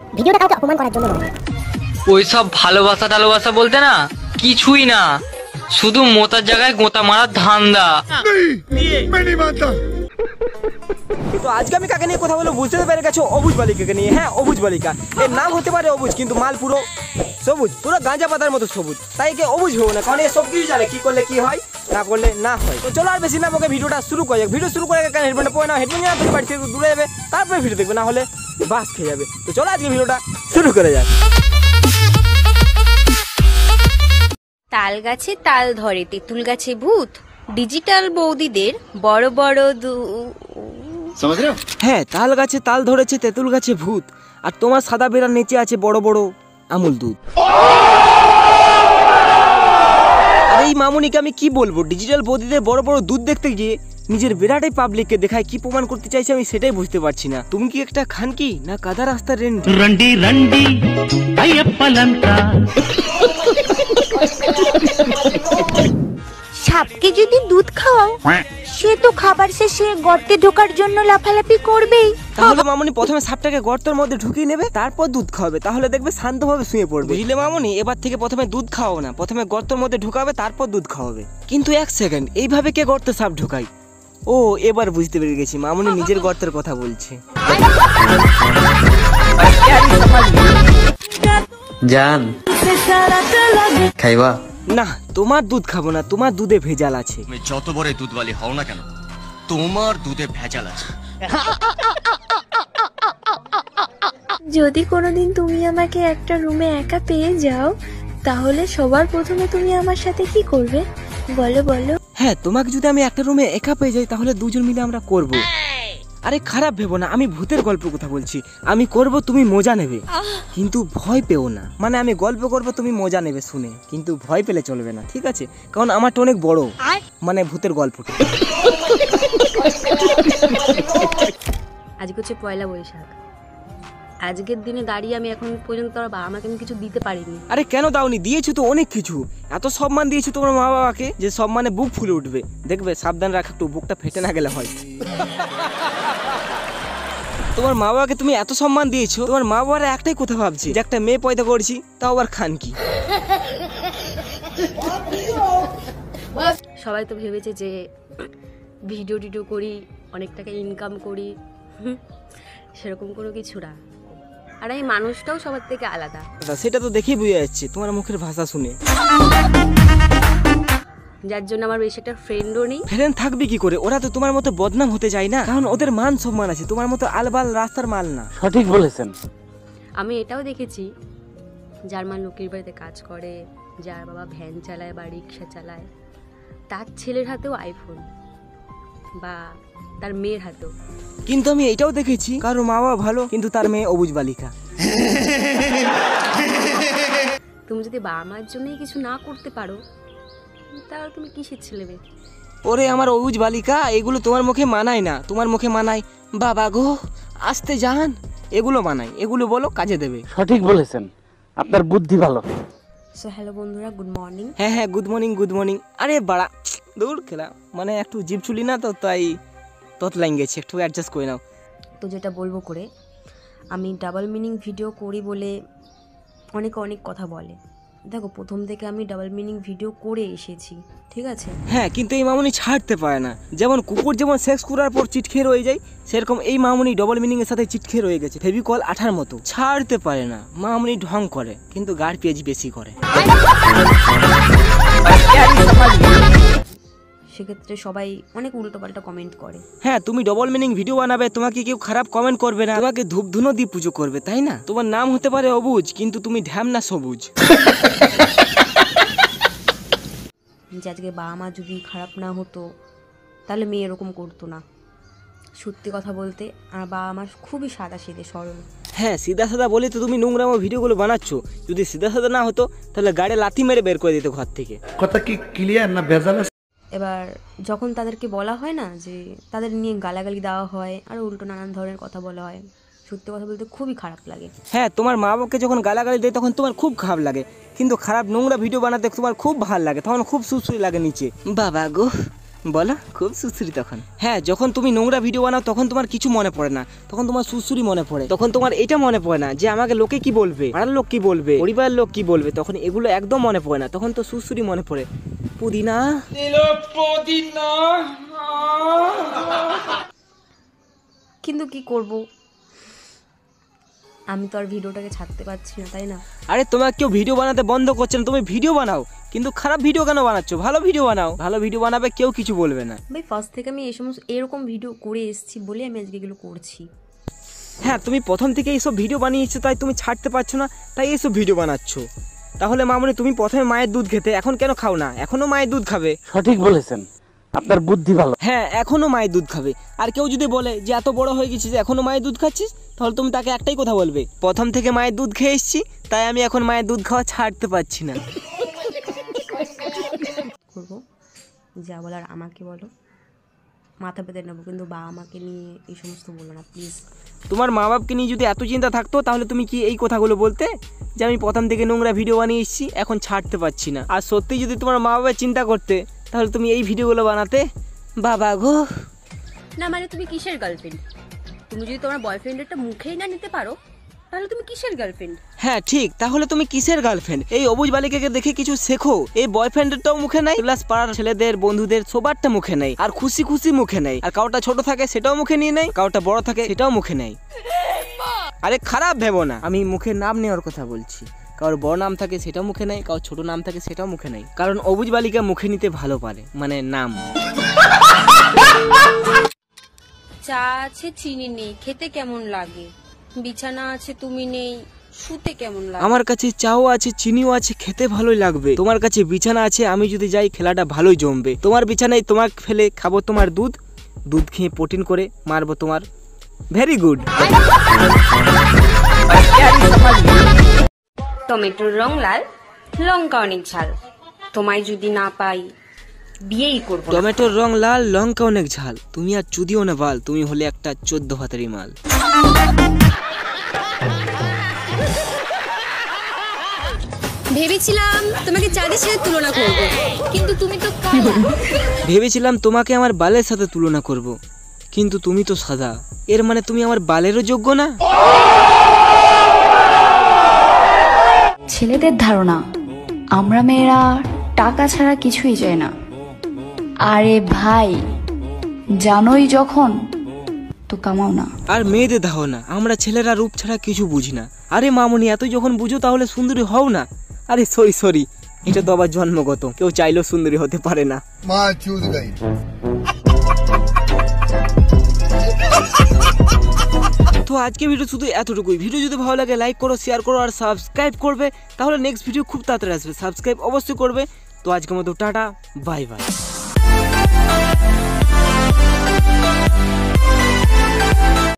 ভিডিওটা কাউকে অপমান করার জন্য নয়। ওইসব ভালোবাসা টালোবাসা বলতে না কিছুই না, শুধু মোতার জায়গায় গোতা মারার ধান্দা। তো আজকে আমি কাকে নিয়ে কথা বলবো বুঝতে পেরে গেছো, অবুজ বালিকাকে নিয়ে। হ্যাঁ, অবুজ বালিকা, এর নাম হতে পারে অবুজ, কিন্তু মাল পুরো সবুজ, পুরো গাঁজা পাতার মতো সবুজ। তাই একে অবুজ হবো না, কারণ এ সব কিছু জানে কি করলে কি হয়, না করলে না হয়। তো চলো আর বেশি না বকে ভিডিওটা শুরু করা যাক। ভিডিও শুরু করে কারণ হেডফোনটা পরে না, হেডফোন নিয়ে বাড়ি থেকে দূরে যাবে, তারপরে ভিডিও দেখবে, না হলে বাস খেয়ে যাবে। তো চলো আজকে ভিডিওটা শুরু করে যাক। তাল গাছে তাল ধরে, তেঁতুল গাছে ভূত, ডিজিটাল বৌদিদের বড় বড় হ্যাঁ, তাল গাছে তাল ধরেছে, তেঁতুল গাছে ভূত, আর তোমার সাদা বেড়ার নিচে আছে বড় বড় আমুল দুধ। আর এই মামুনিকে আমি কি বলবো, ডিজিটাল বৌদিদের বড় বড় দুধ দেখতে গিয়ে নিজের বিরাটই পাবলিককে দেখায় কি প্রমাণ করতে চাইছে আমি সেটাই বুঝতে পারছি না। তুমি কি একটা খানকি না কাদা রাস্তার রেন্ডি রন্ডি আইয়াপ্পালান্তা। সাপকে যদি দুধ খাওয়াও, সে তো খাবার শেষে গর্তে ঢোকার জন্য লাফালাফি করবেই। তাহলে মামুনি প্রথমে সাপটাকে গর্তের মধ্যে ঢুকিয়ে নেবে, তারপর দুধ খাওয়াবে, তাহলে দেখবে শান্তভাবে শুয়ে পড়বে। বুঝলে মামুনি, এবার থেকে প্রথমে দুধ খাওয়াও না, প্রথমে গর্তের মধ্যে ঢুকাবে, তারপর দুধ খাওয়াবে। কিন্তু এক সেকেন্ড, এইভাবে কে গর্তে সাপ ঢুকায়? ও, এবার বুঝতে পেরে গেছি, মামুনি নিজের গর্তের কথা বলছে। জান খাইবা? না, তোমার দুধ খাবো না, তোমার দুধে ভেজাল আছে। তুমি যত বড় দুধওয়ালি হও না কেন, তোমার দুধে ভেজাল আছে। যদি কোনোদিন তুমি আমাকে একটা রুমে একা পেয়ে যাও, তাহলে সবার প্রথমে তুমি আমার সাথে কি করবে বলো বলো? হ্যাঁ, তোমাকে যদি আমি একটা রুমে একা পেয়ে যাই, তাহলে দুজন মিলে আমরা করব। আরে খারাপ ভেবো না, আমি ভূতের গল্প কথা বলছি। আমি করব, তুমি মজা নেবে, কিন্তু ভয় পেও না। মানে আমি গল্প করব, তুমি মজা নেবে শুনে, কিন্তু ভয় পেলে চলবে না, ঠিক আছে? কারণ আমারটা অনেক বড়, মানে ভূতের গল্পটা। আজকে হচ্ছে পয়লা বৈশাখ। আজকের দিনে দাঁড়িয়ে আমি এখন পর্যন্ত আমাকে আমি কিছু দিতে পারিনি। আরে কেন দাওনি? দিয়েছো তো অনেক কিছু, এত সম্মান দিয়েছো তোমার মা বাবাকে যে সম্মানে বুক ফুলে উঠবে। দেখবে, সাবধান রাখ একটু, বুকটা ফেটে না গেলে হয়। তোমার মা বাবাকে তুমি এত সম্মান দিয়েছো, তোমার মা বাবারা একটাই কথা ভাবছে যে একটা মেয়ে পয়দা করেছি, তাও আবার খানকি। সবাই তো ভেবেছে যে ভিডিও টিডিও করি, অনেক টাকা ইনকাম করি, সেরকম কোনো কিছু না। আর এই মানুষটাও সবার থেকে আলাদা, সেটা তো দেখেই বুঝে যাচ্ছে তোমার মুখের ভাষা শুনে। যার জন্য আমার বেশি একটা ফ্রেন্ডও নেই। ফ্রেন্ড থাকবে কি করে? ওরা তো তোমার মতো বদনাম হতে চায় না, কারণ ওদের মান সম্মান আছে, তোমার মতো আলবাল রাস্তার মাল না। সঠিক বলেছেন। আমি এটাও দেখেছি, যার মা লোকের বাড়িতে কাজ করে, যার বাবা ভ্যান চালায় বা রিক্সা চালায়, তার ছেলের হাতেও আইফোন, বা তার মেয়ের হাতেও। কিন্তু আমি এটাও দেখেছি, কারো মা বাবা ভালো কিন্তু তার মেয়ে অবুজ বালিকা। তুমি যদি বাবা মার জন্যই কিছু না করতে পারো, তাহলে তুমি কিসের ছেলে মেয়ে? ওরে আমার অবুজ বালিকা, এগুলো তোমার মুখে মানায় না। তোমার মুখে মানায় বাবা গো, আসতে যান, এগুলো মানায়, এগুলো বলো কাজে দেবে। সঠিক বলেছেন, আপনার বুদ্ধি ভালো। সো হ্যালো বন্ধুরা, গুড মর্নিং। হ্যাঁ, গুড মর্নিং, গুড মর্নিং। আরে বাড়া, দূর খেলা, মানে একটু জিভ চুলি না তো, তাই ততলাইন গেছে, একটু অ্যাডজাস্ট করে নাও। তো যেটা বলবো করে, আমি ডাবল মিনিং ভিডিও করি বলে অনেকে অনেক কথা বলে। দেখো, প্রথম থেকে আমি ডাবল মিনিং ভিডিও করে এসেছি, ঠিক আছে? হ্যাঁ, কিন্তু এই মামুনি ছাড়তে পারে না। যেমন কুকুর যেমন সেক্স করার পর চিট খেয়ে রয়ে যায়, সেরকম এই মামুনি ডবল মিনিং এর সাথে চিট খেয়ে রয়ে গেছে, ফেভিকল আঠার মতো। ছাড়তে পারে না, মামুনি ঢং করে, কিন্তু গাড় পেঁয়াজ বেশি করে। সেক্ষেত্রে সবাই অনেক উল্টোপাল্টা কমেন্ট করে। হ্যাঁ, তুমি ডবল মিনিং ভিডিও বানাবে, তোমাকে কেউ খারাপ কমেন্ট করবে না, তোমাকে ধূপ ধুনো দিয়ে পুজো করবে, তাই না? তোমার নাম হতে পারে অবুজ, কিন্তু তুমি ঢ্যামনা সবুজ। যে আজকে বাবা মা যদি খারাপ না হতো, তাহলে মেয়ে এরকম করতো না। সত্যি কথা বলতে, আমার বাবা মা খুবই সাদা সিধে সরল। হ্যাঁ, সিধা সাদা বলে তো তুমি নোংরাম ভিডিওগুলো বানাচ্ছ। যদি সিধা সাদা না হতো, তাহলে গাড়ি লাথি মেরে বের করে দিত ঘর থেকে। কথা কি ক্লিয়ার না ভেজাল? এবার যখন তাদেরকে বলা হয় না, যে তাদের নিয়ে গালাগালি দেওয়া হয় আর উল্টো নানান ধরনের কথা বলা হয়, সত্যি কথা বলতে খুবই খারাপ লাগে। হ্যাঁ, তোমার মা বাবাকে যখন গালাগালি দেয় তখন তোমার খুব খারাপ লাগে, কিন্তু খারাপ নোংরা ভিডিও বানাতে তোমার খুব ভালো লাগে, তখন খুব সুশ্রী লাগে নিচে। বাবা গো, বলো খুব সুসুরি তখন। হ্যাঁ, যখন তুমি নোংরা ভিডিও বানাও তখন তোমার কিছু মনে পড়ে না, তখন তোমার সুসুরি মনে পড়ে। তখন তোমার এটা মনে পড়ে না যে আমাকে লোকে কি বলবে, পাড়ার লোক কি বলবে, পরিবারের লোক কি বলবে, তখন এগুলো একদম মনে পড়ে না, তখন তো সুসুরি মনে পড়ে। পুদিনা কিন্তু কি করব, আমি তো আর ভিডিওটাকে ছাড়তে পারছি না, তাই না? আরে তোমার কেউ ভিডিও বানাতে বন্ধ করছে না, তুমি ভিডিও বানাও, কিন্তু খারাপ ভিডিও কেন বানাচ্ছ? ভালো ভিডিও বানাও, ভালো ভিডিও বানাবে কেউ কিছু বলবে না। ভাই ফার্স্ট থেকে আমি এই সমস্ত এরকম ভিডিও করে এসেছি বলে আমি আজকে এগুলো করছি। হ্যাঁ, তুমি প্রথম থেকে এইসব ভিডিও বানিয়েছো, তাই তুমি ছাড়তে পারছো না, তাই এইসব ভিডিও বানাচ্ছো। তাহলে মামুনি তুমি প্রথমে মায়ের দুধ খেতে, এখন কেন খাও না? এখনো মায়ের দুধ খাবে। সঠিক বলেছেন, আপনার বুদ্ধি ভালো। হ্যাঁ, এখনো মায়ের দুধ খাবে। আর কেউ যদি বলে যে এত বড় হয়ে গেছিস এখনো মায়ের দুধ খাচ্ছিস, তাহলে তুমি তাকে একটাই কথা বলবে, প্রথম থেকে মায়ের দুধ খেয়ে এসেছি, তাই আমি এখন মায়ের দুধ খাওয়া ছাড়তে পারছি না। করবো যা বলার আমাকে বলো, মাথা পেতে নেবো, কিন্তু বাবা মাকে নিয়ে এই সমস্ত বলো না প্লিজ। তোমার মা বাপকে নিয়ে যদি এত চিন্তা থাকতো তাহলে তুমি কি এই কথাগুলো বলতে যে আমি প্রথম থেকে নোংরা ভিডিও বানিয়ে এসেছি, এখন ছাড়তে পারছি না? আর সত্যি যদি তোমার মা বাবা চিন্তা করতে তাহলে তুমি এই ভিডিওগুলো বানাতে? বাবা গো না মানে তুমি কিসের গার্লফ্রেন্ড? তুমি যদি তোমার বয়ফ্রেন্ডেরটা মুখেই না নিতে পারো তাহলে তুমি কিসের গার্লফ্রেন্ড? হ্যাঁ ঠিক, তাহলে তুমি কিসের গার্লফ্রেন্ড? এই অবুজ বালিকাকে দেখে কিছু শেখো। এই বয়ফ্রেন্ডেরটাও মুখে নাই, প্লাস পাড়ার ছেলেদের বন্ধুদের সবারটা মুখে নেই, আর খুশি খুশি মুখে নেই। আর কাউটা ছোট থাকে সেটাও মুখে নিয়ে নেই, কাউটা বড় থাকে সেটাও মুখে নেই। আরে খারাপ ভেবো না, আমি মুখের নাম নেওয়ার কথা বলছি। কারোর বড় নাম থাকে সেটাও মুখে নেই, কারোর ছোট নাম থাকে সেটাও মুখে নেই, কারণ অবুজ বালিকা মুখে নিতে ভালো পারে, মানে নাম। চা আছে চিনি নেই, খেতে কেমন লাগে? বিছানা আছে তুমি নেই, শুতে কেমন লাগে? আমার কাছে চাও আছে, চিনিও আছে, খেতে ভালোই লাগবে। তোমার কাছে বিছানা আছে, আমি যদি যাই খেলাটা ভালোই জমবে। তোমার বিছানায় তোমার ফেলে খাবো তোমার দুধ, দুধ খেয়ে প্রোটিন করে মারবো তোমার। Very good. টমেটোর রং লাল, লঙ্কা অনেক ঝাল, তোমায় যদি না পাই বিয়েই করবো না। টমেটোর রং লাল, লঙ্কা অনেক ঝাল, তুমি আর চুদিও না বাল, তুমি হলে একটা 14 হাতেরই মাল। ভেবেছিলাম তোমাকে চাঁদের সাথে তুলনা করব, কিন্তু তুমি তো কালো। ভেবেছিলাম তোমাকে আমার বালের সাথে তুলনা করব, কিন্তু তুমি তো সাদা। এর মানে তুমি আমার বালেরও যোগ্য না? ছেলেদের ধারণা আমরা মেয়েরা টাকা ছাড়া কিছুই চাই না। আরে ভাই জানোই যখন তো কামাও না। আর মেয়েদের ধারণা আমরা ছেলেরা রূপ ছাড়া কিছু বুঝি না। আরে মামুনি এতই যখন বুঝো তাহলে সুন্দরী হও না। আরে সরি, এটা তো আবার জন্মগত, কেউ চাইলেও সুন্দরী হতে পারে না। তো আজকে ভিডিও শুধু এতটুকুই। ভিডিও যদি ভালো লাগে লাইক করো, শেয়ার করো আর সাবস্ক্রাইব করবে, তাহলে নেক্সট ভিডিও খুব তাড়াতাড়ি আসবে। সাবস্ক্রাইব অবশ্যই করবে। তো আজকের মতো টাটা, বাই বাই।